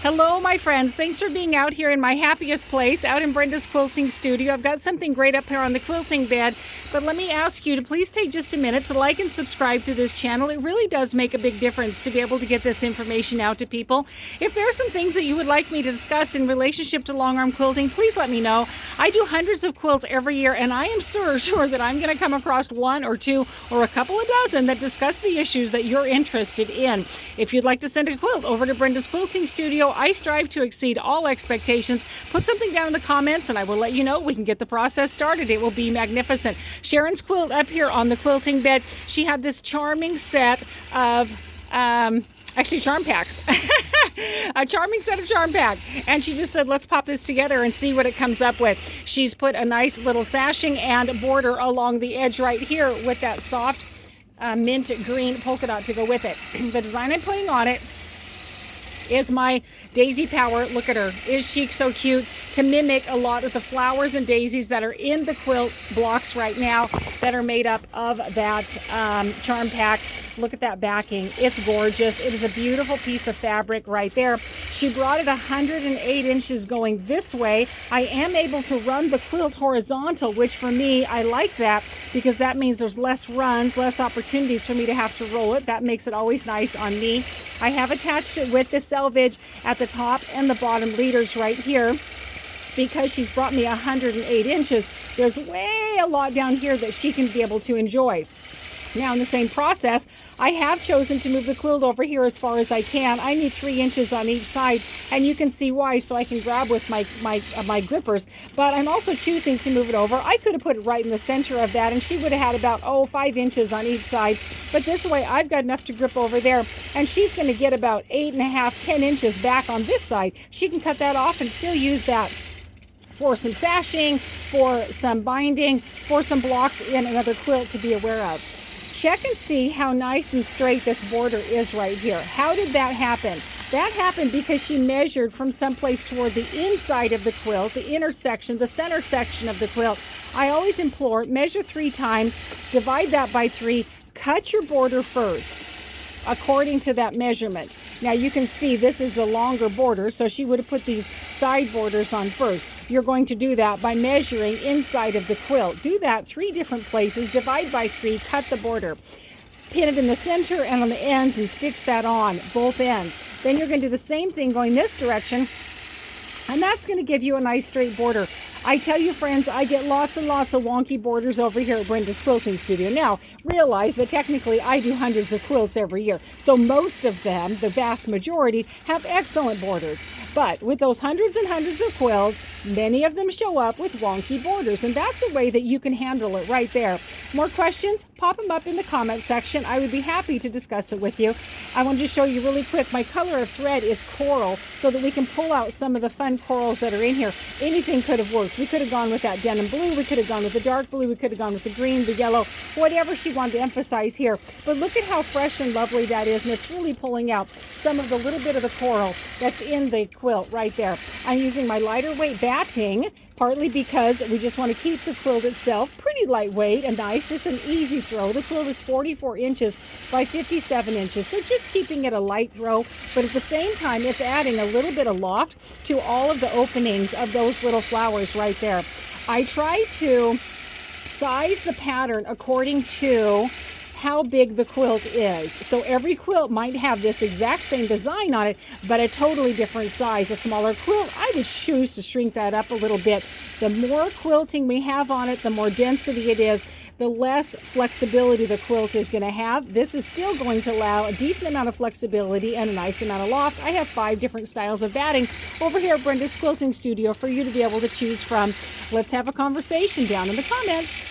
Hello, my friends. Thanks for being out here in my happiest place, out in Brenda's quilting studio. I've got something great up here on the quilting bed, but let me ask you to please take just a minute to like and subscribe to this channel. It really does make a big difference to be able to get this information out to people. If there are some things that you would like me to discuss in relationship to long arm quilting, please let me know. I do hundreds of quilts every year, and I am sure that I'm going to come across one or two or a couple of dozen that discuss the issues that you're interested in. If you'd like to send a quilt over to Brenda's Quilting Studio, I strive to exceed all expectations. Put something down in the comments and I will let you know. We can get the process started. It will be magnificent. Sharyn's quilt up here on the quilting bed. She had this charming set of actually charm packs. A charming set of charm pack, and she just said, let's pop this together and see what it comes up with. She's put a nice little sashing and border along the edge right here with that soft mint green polka dot to go with it. The design I'm putting on it is my daisy power. Look at her. Is she so cute? To mimic a lot of the flowers and daisies that are in the quilt blocks right now that are made up of that charm pack. Look at that backing. It's gorgeous. It is a beautiful piece of fabric right there. She brought it 108 inches going this way. I am able to run the quilt horizontal, which for me, I like that because that means there's less runs, less opportunities for me to have to roll it. That makes it always nice on me. I have attached it with the selvage at the top and the bottom leaders right here. Because she's brought me 108 inches, there's way a lot down here that she can be able to enjoy. Now in the same process, I have chosen to move the quilt over here as far as I can. I need 3 inches on each side, and you can see why, so I can grab with my grippers. But I'm also choosing to move it over. I could have put it right in the center of that, and she would have had about 5 inches on each side. But this way, I've got enough to grip over there, and she's going to get about 8.5, 10 inches back on this side. She can cut that off and still use that for some sashing, for some binding, for some blocks in another quilt to be aware of. Check and see how nice and straight this border is right here. How did that happen? That happened because she measured from someplace toward the inside of the quilt, the inner section, the center section of the quilt. I always implore, measure 3 times, divide that by 3, cut your border first according to that measurement. Now you can see this is the longer border, so she would have put these side borders on first. You're going to do that by measuring inside of the quilt. Do that 3 different places, divide by 3, cut the border. Pin it in the center and on the ends and stitch that on both ends. Then you're going to do the same thing going this direction, and that's going to give you a nice straight border. I tell you, friends, I get lots and lots of wonky borders over here at Brenda's Quilting Studio. Now, realize that technically I do hundreds of quilts every year. So most of them, the vast majority, have excellent borders. But with those hundreds and hundreds of quilts, many of them show up with wonky borders. And that's a way that you can handle it right there. More questions? Pop them up in the comment section. I would be happy to discuss it with you. I wanted to show you really quick. My color of thread is coral so that we can pull out some of the fun corals that are in here. Anything could have worked. We could have gone with that denim blue. We could have gone with the dark blue. We could have gone with the green, the yellow, whatever she wanted to emphasize here. But look at how fresh and lovely that is. And it's really pulling out some of the little bit of the coral that's in the quilt right there. I'm using my lighter weight batting, partly because we just want to keep the quilt itself pretty lightweight and nice, just an easy throw. The quilt is 44 inches by 57 inches, so just keeping it a light throw, but at the same time, it's adding a little bit of loft to all of the openings of those little flowers right there. I try to size the pattern according to how big the quilt is. So every quilt might have this exact same design on it, but a totally different size. A smaller quilt, I would choose to shrink that up a little bit. The more quilting we have on it, the more density it is, the less flexibility the quilt is going to have. This is still going to allow a decent amount of flexibility and a nice amount of loft. I have 5 different styles of batting over here at Brenda's Quilting Studio for you to be able to choose from. Let's have a conversation down in the comments.